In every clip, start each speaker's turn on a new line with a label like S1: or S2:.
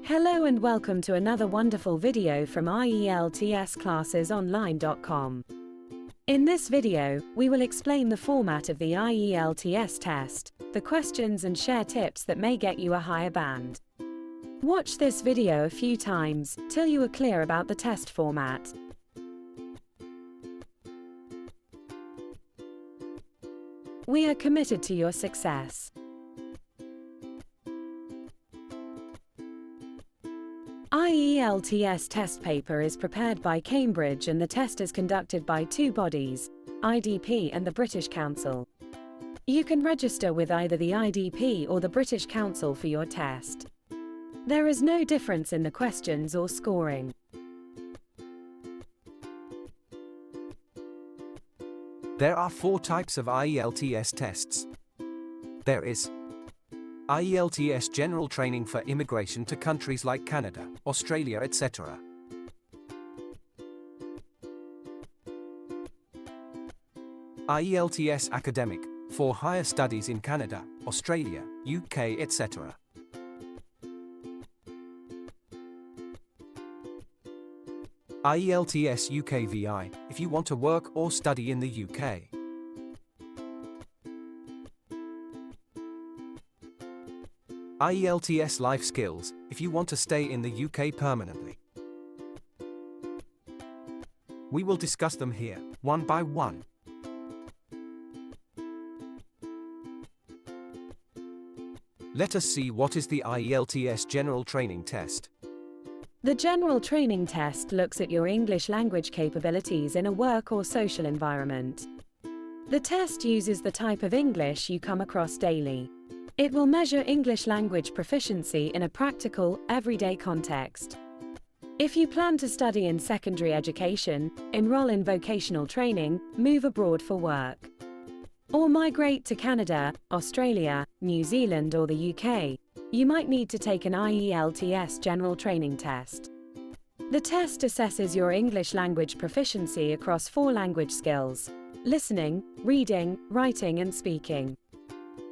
S1: Hello and welcome to another wonderful video from ieltsclassesonline.com. In this video, we will explain the format of the IELTS test, the questions and share tips that may get you a higher band. Watch this video a few times, till you are clear about the test format. We are committed to your success. IELTS test paper is prepared by Cambridge and the test is conducted by two bodies, IDP and the British Council. You can register with either the IDP or the British Council for your test. There is no difference in the questions or scoring.
S2: There are four types of IELTS tests. There is IELTS General Training for Immigration to countries like Canada, Australia, etc. IELTS Academic, for higher studies in Canada, Australia, UK, etc. IELTS UKVI, if you want to work or study in the UK. IELTS Life Skills, if you want to stay in the UK permanently. We will discuss them here, one by one. Let us see what is the IELTS General Training Test.
S1: The General Training Test looks at your English language capabilities in a work or social environment. The test uses the type of English you come across daily. It will measure English language proficiency in a practical, everyday context. If you plan to study in secondary education, enroll in vocational training, move abroad for work, or migrate to Canada, Australia, New Zealand or the UK, you might need to take an IELTS General Training Test. The test assesses your English language proficiency across four language skills: listening, reading, writing and speaking.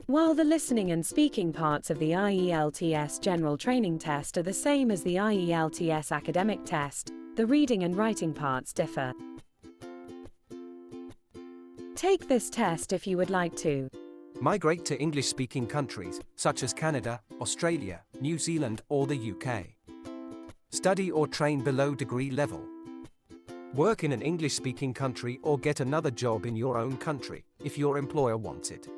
S1: While the listening and speaking parts of the IELTS General Training Test are the same as the IELTS Academic Test, the reading and writing parts differ. Take this test if you would like to
S2: Migrate to English-speaking countries, such as Canada, Australia, New Zealand or the UK. Study or train below degree level. Work in an English-speaking country or get another job in your own country, if your employer wants it.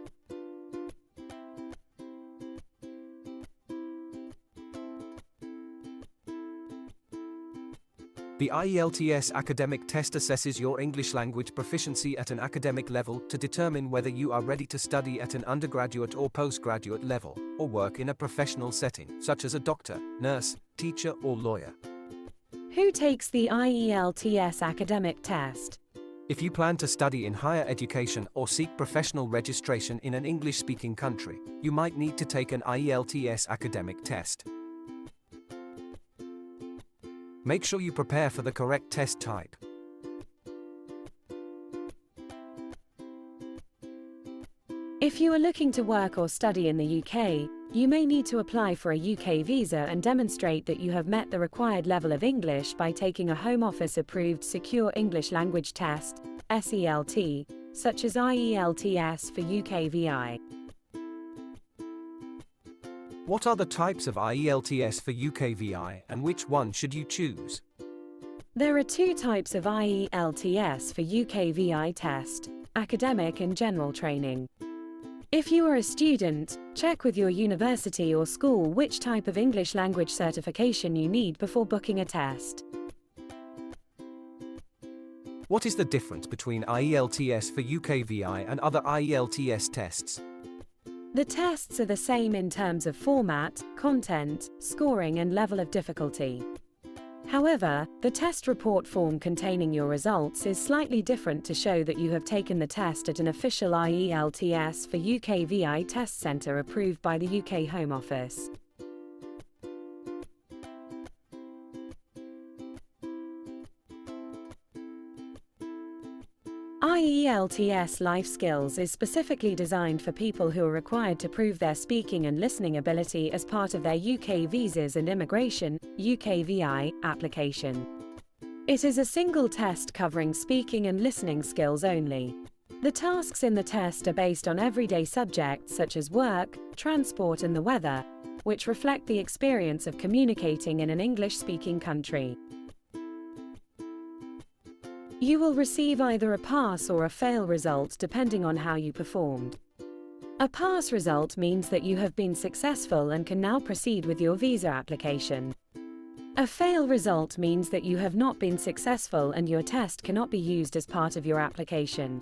S2: The IELTS Academic Test assesses your English language proficiency at an academic level to determine whether you are ready to study at an undergraduate or postgraduate level, or work in a professional setting, such as a doctor, nurse, teacher or lawyer.
S1: Who takes the IELTS Academic Test?
S2: If you plan to study in higher education or seek professional registration in an English-speaking country, you might need to take an IELTS Academic Test. Make sure you prepare for the correct test type.
S1: If you are looking to work or study in the UK, you may need to apply for a UK visa and demonstrate that you have met the required level of English by taking a Home Office approved Secure English Language Test, SELT, such as IELTS for UKVI.
S2: What are the types of IELTS for UKVI and which one should you choose?
S1: There are two types of IELTS for UKVI test: academic and general training. If you are a student, check with your university or school which type of English language certification you need before booking a test.
S2: What is the difference between IELTS for UKVI and other IELTS tests?
S1: The tests are the same in terms of format, content, scoring and level of difficulty. However, the test report form containing your results is slightly different to show that you have taken the test at an official IELTS for UKVI test centre approved by the UK Home Office. IELTS Life Skills is specifically designed for people who are required to prove their speaking and listening ability as part of their UK Visas and Immigration (UKVI) application. It is a single test covering speaking and listening skills only. The tasks in the test are based on everyday subjects such as work, transport and the weather, which reflect the experience of communicating in an English-speaking country. You will receive either a pass or a fail result depending on how you performed. A pass result means that you have been successful and can now proceed with your visa application. A fail result means that you have not been successful and your test cannot be used as part of your application.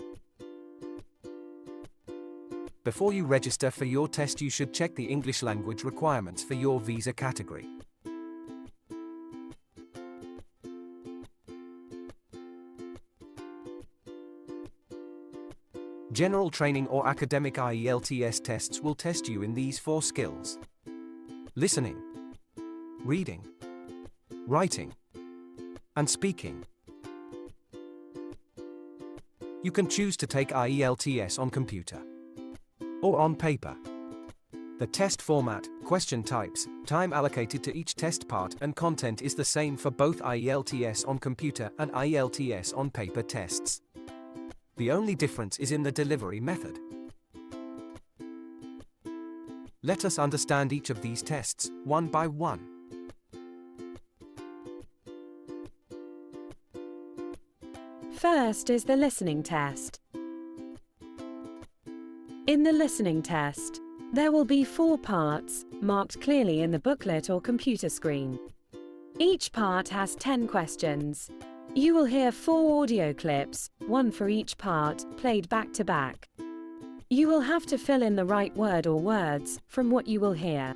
S2: Before you register for your test, you should check the English language requirements for your visa category. General training or academic IELTS tests will test you in these 4 skills: listening, reading, writing, and speaking. You can choose to take IELTS on computer or on paper. The test format, question types, time allocated to each test part and content is the same for both IELTS on computer and IELTS on paper tests. The only difference is in the delivery method. Let us understand each of these tests, one by one.
S1: First is the listening test. In the listening test, there will be 4 parts, marked clearly in the booklet or computer screen. Each part has 10 questions. You will hear 4 audio clips, 1 for each part, played back to back. You will have to fill in the right word or words from what you will hear.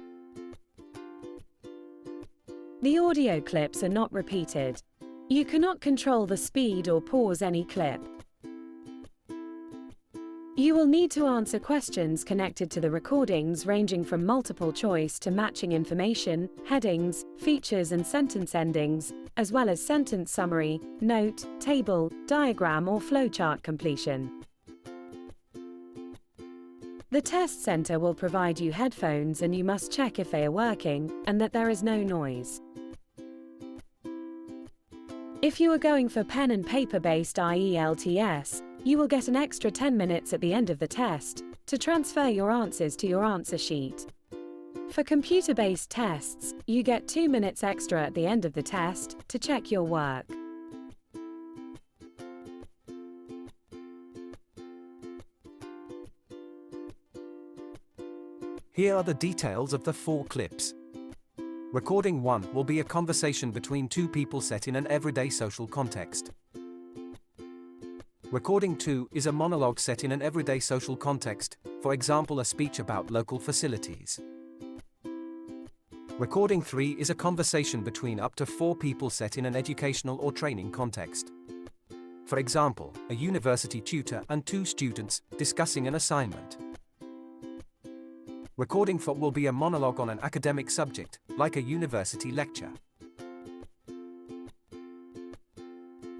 S1: The audio clips are not repeated. You cannot control the speed or pause any clip. You will need to answer questions connected to the recordings ranging from multiple choice to matching information, headings, features and sentence endings, as well as sentence summary, note, table, diagram or flowchart completion. The test center will provide you headphones and you must check if they are working and that there is no noise. If you are going for pen and paper-based IELTS, you will get an extra 10 minutes at the end of the test to transfer your answers to your answer sheet. For computer-based tests, you get 2 minutes extra at the end of the test to check your work.
S2: Here are the details of the 4 clips. Recording 1 will be a conversation between 2 people set in an everyday social context. Recording 2 is a monologue set in an everyday social context, for example a speech about local facilities. Recording 3 is a conversation between up to 4 people set in an educational or training context. For example, a university tutor and 2 students discussing an assignment. Recording 4 will be a monologue on an academic subject, like a university lecture.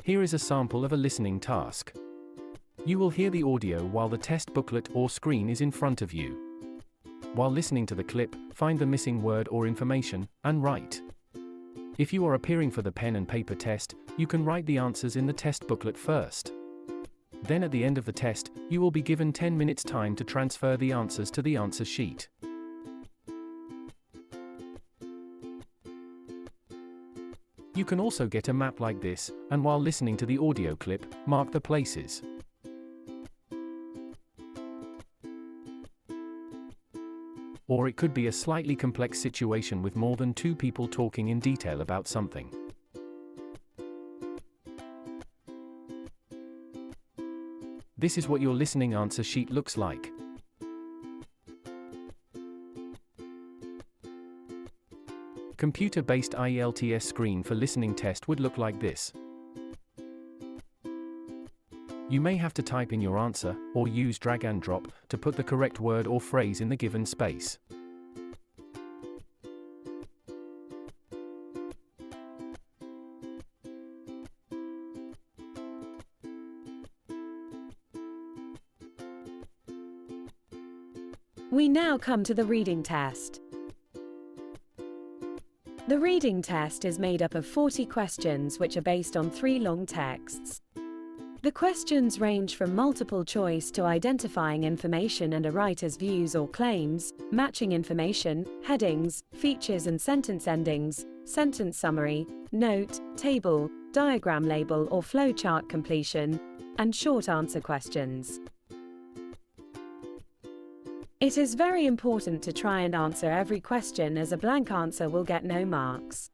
S3: Here is a sample of a listening task. You will hear the audio while the test booklet or screen is in front of you. While listening to the clip, find the missing word or information, and write. If you are appearing for the pen and paper test, you can write the answers in the test booklet first. Then at the end of the test, you will be given 10 minutes time to transfer the answers to the answer sheet. You can also get a map like this, and while listening to the audio clip, mark the places. Or it could be a slightly complex situation with more than 2 people talking in detail about something. This is what your listening answer sheet looks like. Computer-based IELTS screen for listening test would look like this. You may have to type in your answer, or use drag and drop, to put the correct word or phrase in the given space.
S1: We now come to the reading test. The reading test is made up of 40 questions which are based on 3 long texts. The questions range from multiple choice to identifying information and a writer's views or claims, matching information, headings, features and sentence endings, sentence summary, note, table, diagram label or flowchart completion, and short answer questions. It is very important to try and answer every question, as a blank answer will get no marks.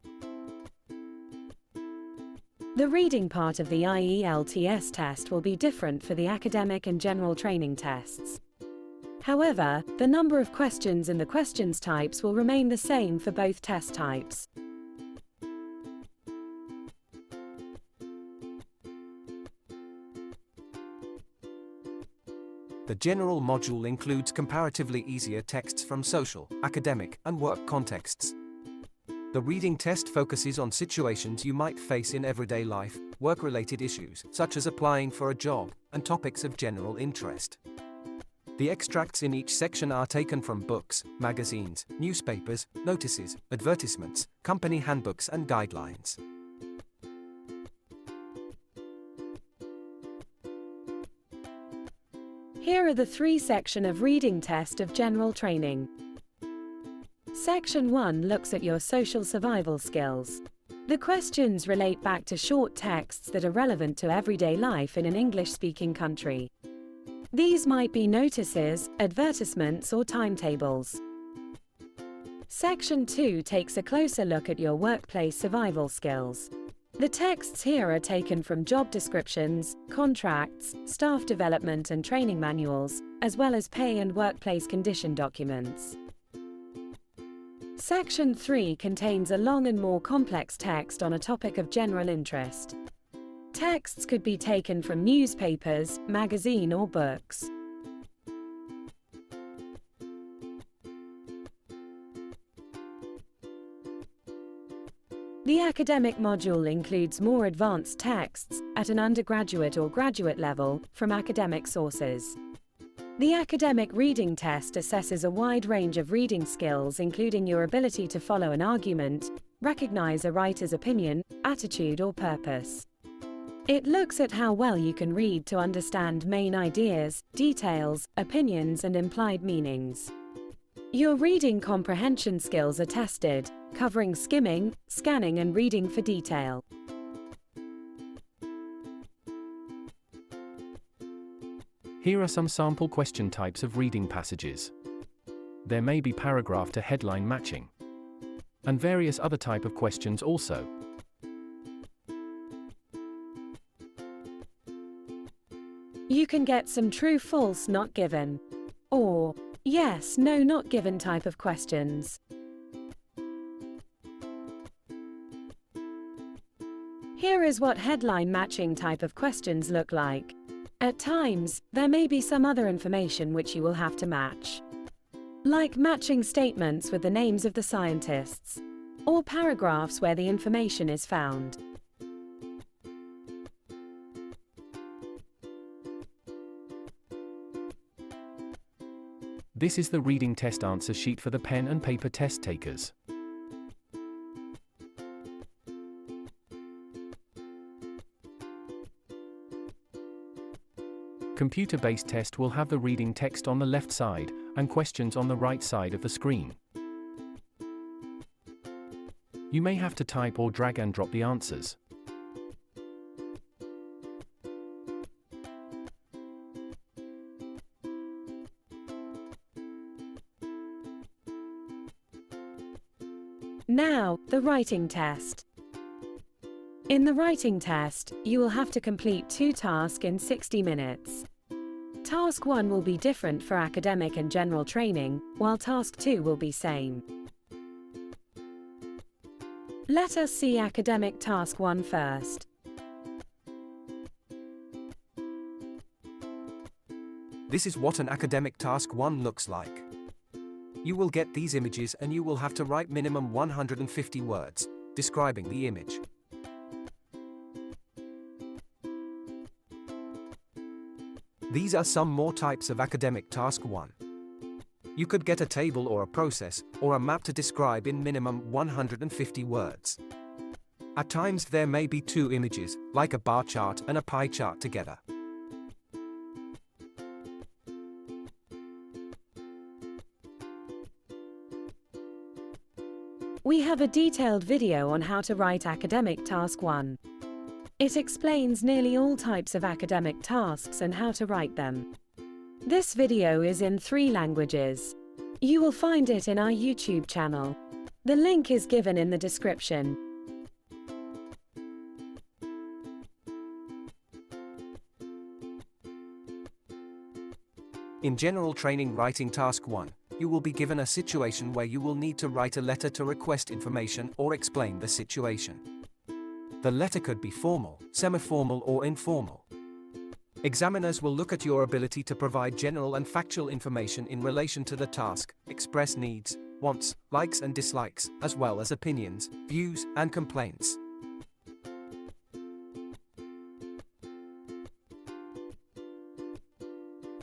S1: The reading part of the IELTS test will be different for the academic and general training tests. However, the number of questions and the questions types will remain the same for both test types.
S2: The general module includes comparatively easier texts from social, academic, and work contexts. The reading test focuses on situations you might face in everyday life, work-related issues, such as applying for a job, and topics of general interest. The extracts in each section are taken from books, magazines, newspapers, notices, advertisements, company handbooks, and guidelines.
S1: Here are the 3 sections of reading test of general training. Section 1 looks at your social survival skills. The questions relate back to short texts that are relevant to everyday life in an English-speaking country. These might be notices, advertisements, or timetables. Section 2 takes a closer look at your workplace survival skills. The texts here are taken from job descriptions, contracts, staff development and training manuals, as well as pay and workplace condition documents. Section 3 contains a long and more complex text on a topic of general interest. Texts could be taken from newspapers, magazine, or books. The academic module includes more advanced texts, at an undergraduate or graduate level, from academic sources. The academic reading test assesses a wide range of reading skills, including your ability to follow an argument, recognize a writer's opinion, attitude, or purpose. It looks at how well you can read to understand main ideas, details, opinions, and implied meanings. Your reading comprehension skills are tested, covering skimming, scanning, and reading for detail.
S3: Here are some sample question types of reading passages. There may be paragraph to headline matching, and various other type of questions also.
S1: You can get some true, false, not given, or yes, no, not given type of questions. Here is what headline matching type of questions look like. At times, there may be some other information which you will have to match, like matching statements with the names of the scientists, or paragraphs where the information is found.
S3: This is the reading test answer sheet for the pen and paper test takers. Computer-based test will have the reading text on the left side, and questions on the right side of the screen. You may have to type or drag and drop the answers.
S1: Now, the writing test. In the writing test, you will have to complete 2 tasks in 60 minutes. Task 1 will be different for academic and general training, while Task 2 will be same. Let us see academic Task 1 first.
S2: This is what an academic task 1 looks like. You will get these images and you will have to write minimum 150 words, describing the image. These are some more types of academic task 1. You could get a table or a process or a map to describe in minimum 150 words. At times there may be two images, like a bar chart and a pie chart together.
S1: We have a detailed video on how to write Academic Task 1. It explains nearly all types of academic tasks and how to write them. This video is in 3 languages. You will find it in our YouTube channel. The link is given in the description.
S2: In General Training Writing Task 1, you will be given a situation where you will need to write a letter to request information or explain the situation. The letter could be formal, semi-formal or informal. Examiners will look at your ability to provide general and factual information in relation to the task, express needs, wants, likes and dislikes, as well as opinions, views, and complaints.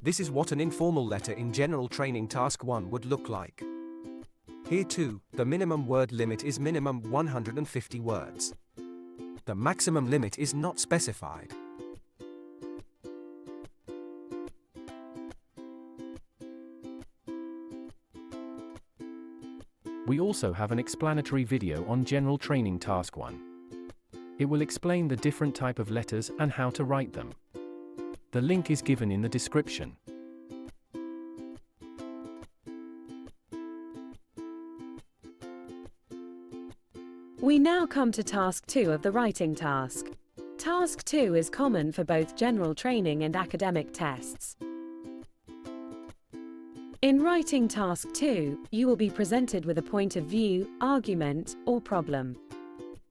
S2: This is what an informal letter in General Training Task 1 would look like. Here too, the minimum word limit is minimum 150 words. The maximum limit is not specified.
S3: We also have an explanatory video on General Training Task 1. It will explain the different type of letters and how to write them. The link is given in the description.
S1: We now come to Task 2 of the writing task. Task 2 is common for both general training and academic tests. In writing Task 2, you will be presented with a point of view, argument, or problem.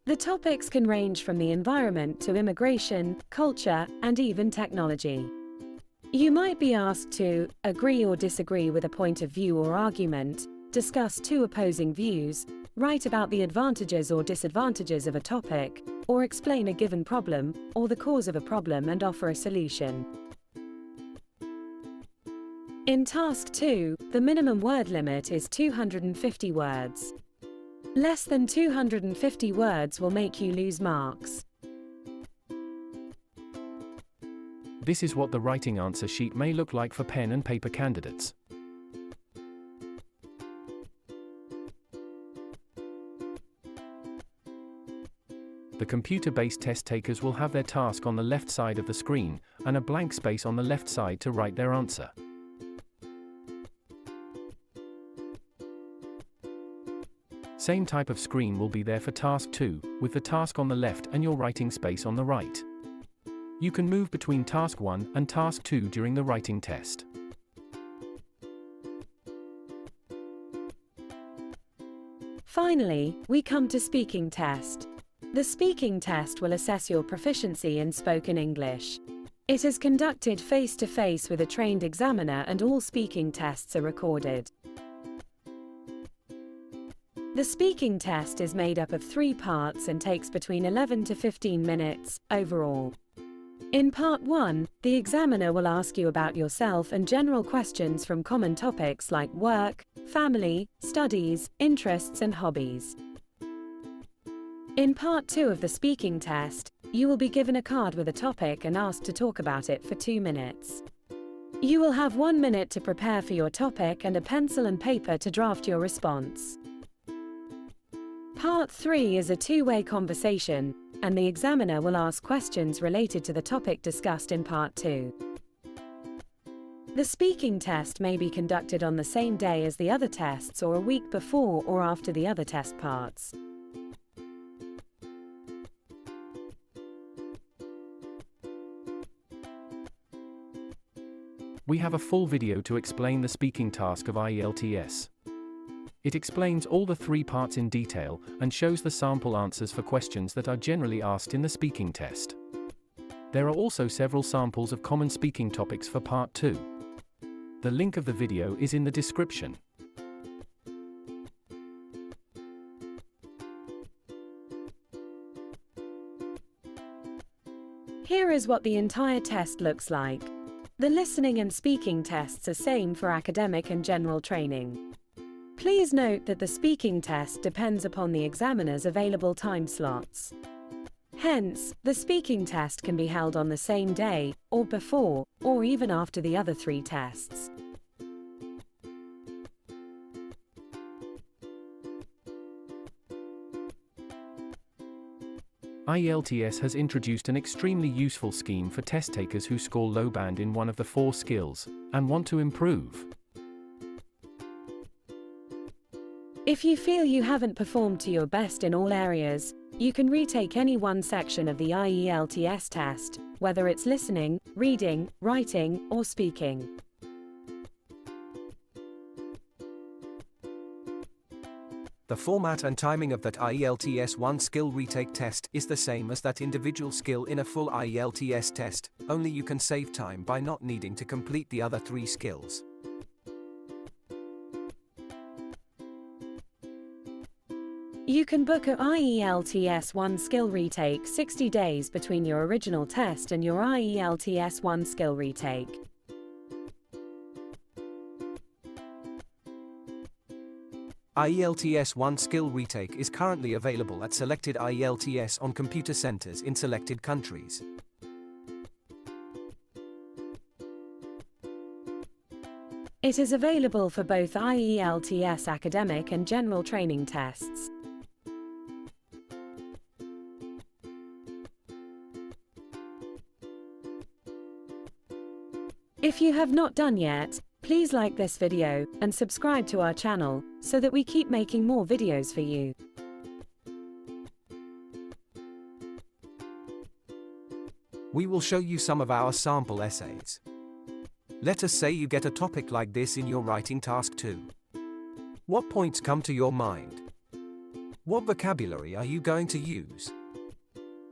S1: The topics can range from the environment to immigration, culture, and even technology. You might be asked to agree or disagree with a point of view or argument, discuss 2 opposing views, write about the advantages or disadvantages of a topic, or explain a given problem, or the cause of a problem and offer a solution. In Task 2, the minimum word limit is 250 words. Less than 250 words will make you lose marks.
S3: This is what the writing answer sheet may look like for pen and paper candidates. The computer-based test takers will have their task on the left side of the screen, and a blank space on the left side to write their answer. Same type of screen will be there for Task 2, with the task on the left and your writing space on the right. You can move between Task 1 and Task 2 during the writing test.
S1: Finally, we come to speaking test. The speaking test will assess your proficiency in spoken English. It is conducted face-to-face with a trained examiner and all speaking tests are recorded. The speaking test is made up of 3 parts and takes between 11 to 15 minutes, overall. In Part 1, the examiner will ask you about yourself and general questions from common topics like work, family, studies, interests and hobbies. In Part 2 of the speaking test, you will be given a card with a topic and asked to talk about it for 2 minutes. You will have 1 minute to prepare for your topic and a pencil and paper to draft your response. Part 3 is a 2-way conversation, and the examiner will ask questions related to the topic discussed in Part 2. The speaking test may be conducted on the same day as the other tests or a week before or after the other test parts.
S3: We have a full video to explain the speaking task of IELTS. It explains all the 3 parts in detail and shows the sample answers for questions that are generally asked in the speaking test. There are also several samples of common speaking topics for Part 2. The link of the video is in the description.
S1: Here is what the entire test looks like. The listening and speaking tests are same for academic and general training. Please note that the speaking test depends upon the examiner's available time slots. Hence, the speaking test can be held on the same day, or before, or even after the other 3 tests.
S3: IELTS has introduced an extremely useful scheme for test takers who score low band in one of the 4 skills, and want to improve.
S1: If you feel you haven't performed to your best in all areas, you can retake any one section of the IELTS test, whether it's listening, reading, writing, or speaking.
S2: The format and timing of that IELTS 1 skill retake test is the same as that individual skill in a full IELTS test, only you can save time by not needing to complete the other 3 skills.
S1: You can book a IELTS 1 skill retake 60 days between your original test and your IELTS 1 skill retake.
S2: IELTS 1 skill retake is currently available at selected IELTS on computer centers in selected countries.
S1: It is available for both IELTS academic and general training tests. If you have not done yet, please like this video and subscribe to our channel so that we keep making more videos for you.
S2: We will show you some of our sample essays. Let us say you get a topic like this in your writing task 2. What points come to your mind? What vocabulary are you going to use?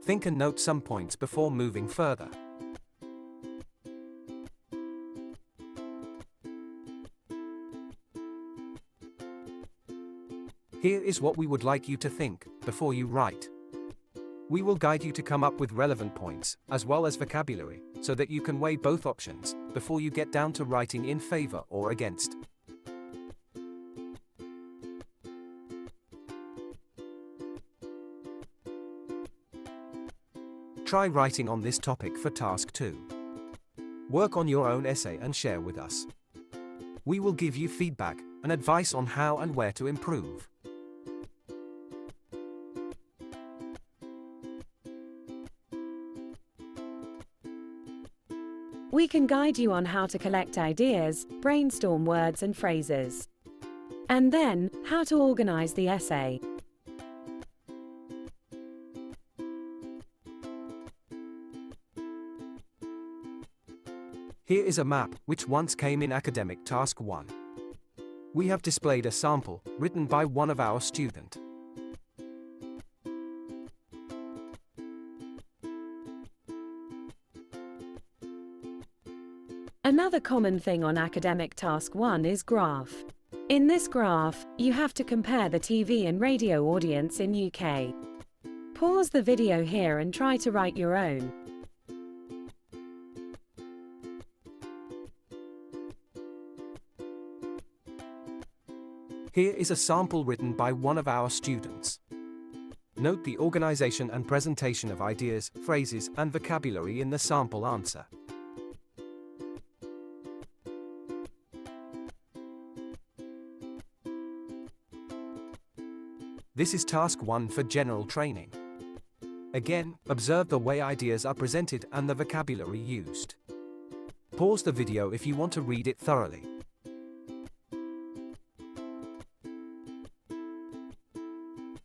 S2: Think and note some points before moving further. Here is what we would like you to think before you write. We will guide you to come up with relevant points, as well as vocabulary, so that you can weigh both options before you get down to writing in favor or against. Try writing on this topic for task 2. Work on your own essay and share with us. We will give you feedback and advice on how and where to improve.
S1: We can guide you on how to collect ideas, brainstorm words and phrases, and then, how to organize the essay.
S2: Here is a map which once came in academic task 1. We have displayed a sample written by one of our students.
S1: Another common thing on academic task 1 is graph. In this graph, you have to compare the TV and radio audience in UK. Pause the video here and try to write your own.
S2: Here is a sample written by one of our students. Note the organization and presentation of ideas, phrases, and vocabulary in the sample answer. This is task 1 for general training. Again, observe the way ideas are presented and the vocabulary used. Pause the video if you want to read it thoroughly.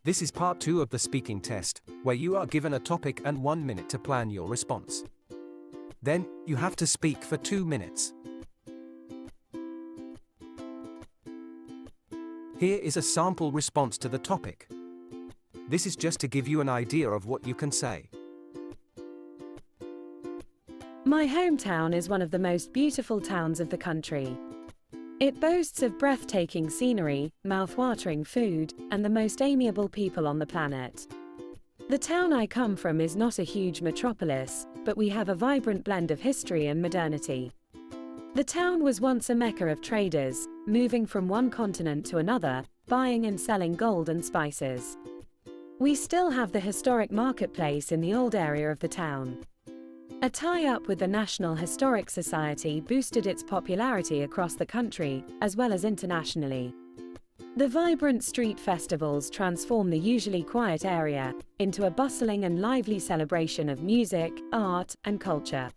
S2: This is part 2 of the speaking test, where you are given a topic and 1 minute to plan your response. Then, you have to speak for 2 minutes. Here is a sample response to the topic. This is just to give you an idea of what you can say.
S1: My hometown is one of the most beautiful towns of the country. It boasts of breathtaking scenery, mouth-watering food, and the most amiable people on the planet. The town I come from is not a huge metropolis, but we have a vibrant blend of history and modernity. The town was once a mecca of traders, moving from one continent to another, buying and selling gold and spices. We still have the historic marketplace in the old area of the town. A tie-up with the National Historic Society boosted its popularity across the country, as well as internationally. The vibrant street festivals transform the usually quiet area into a bustling and lively celebration of music, art, and culture.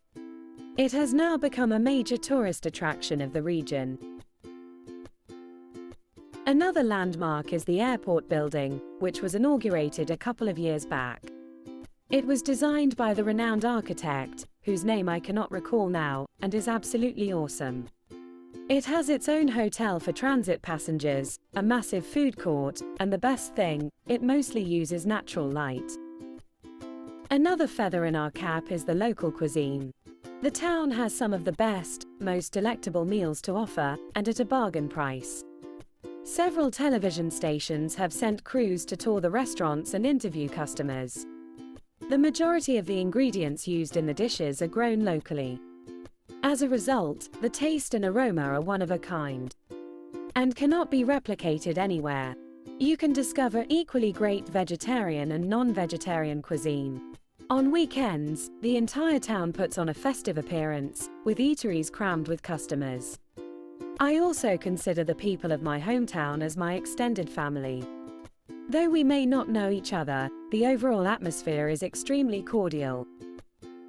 S1: It has now become a major tourist attraction of the region. Another landmark is the airport building, which was inaugurated a couple of years back. It was designed by the renowned architect, whose name I cannot recall now, and is absolutely awesome. It has its own hotel for transit passengers, a massive food court, and the best thing, it mostly uses natural light. Another feather in our cap is the local cuisine. The town has some of the best, most delectable meals to offer, and at a bargain price. Several television stations have sent crews to tour the restaurants and interview customers. The majority of the ingredients used in the dishes are grown locally. As a result, the taste and aroma are one of a kind and cannot be replicated anywhere. You can discover equally great vegetarian and non-vegetarian cuisine. On weekends, the entire town puts on a festive appearance, with eateries crammed with customers. I also consider the people of my hometown as my extended family. Though we may not know each other, the overall atmosphere is extremely cordial.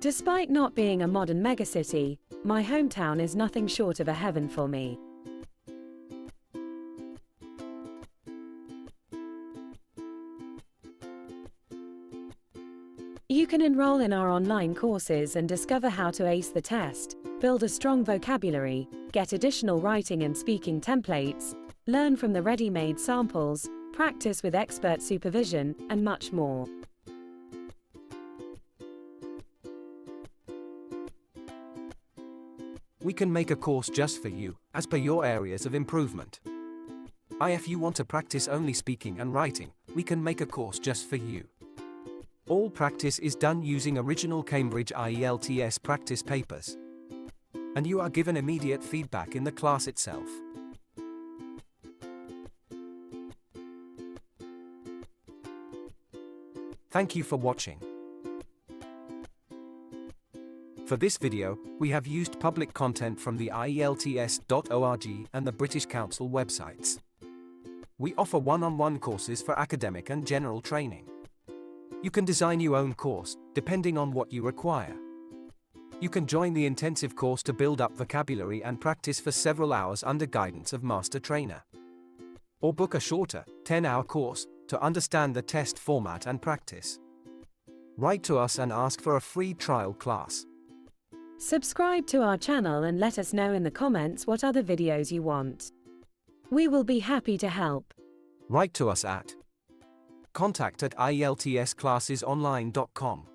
S1: Despite not being a modern megacity, my hometown is nothing short of a heaven for me. You can enroll in our online courses and discover how to ace the test, build a strong vocabulary, get additional writing and speaking templates, learn from the ready-made samples, practice with expert supervision, and much more.
S2: We can make a course just for you, as per your areas of improvement. If you want to practice only speaking and writing, we can make a course just for you. All practice is done using original Cambridge IELTS practice papers. And you are given immediate feedback in the class itself. Thank you for watching. For this video, we have used public content from the ielts.org and the British Council websites. We offer one-on-one courses for academic and general training. You can design your own course, depending on what you require. You can join the intensive course to build up vocabulary and practice for several hours under guidance of Master Trainer. Or book a shorter, 10-hour course to understand the test format and practice. Write to us and ask for a free trial class.
S1: Subscribe to our channel and let us know in the comments what other videos you want. We will be happy to help.
S2: Write to us at contact@ieltsclassesonline.com.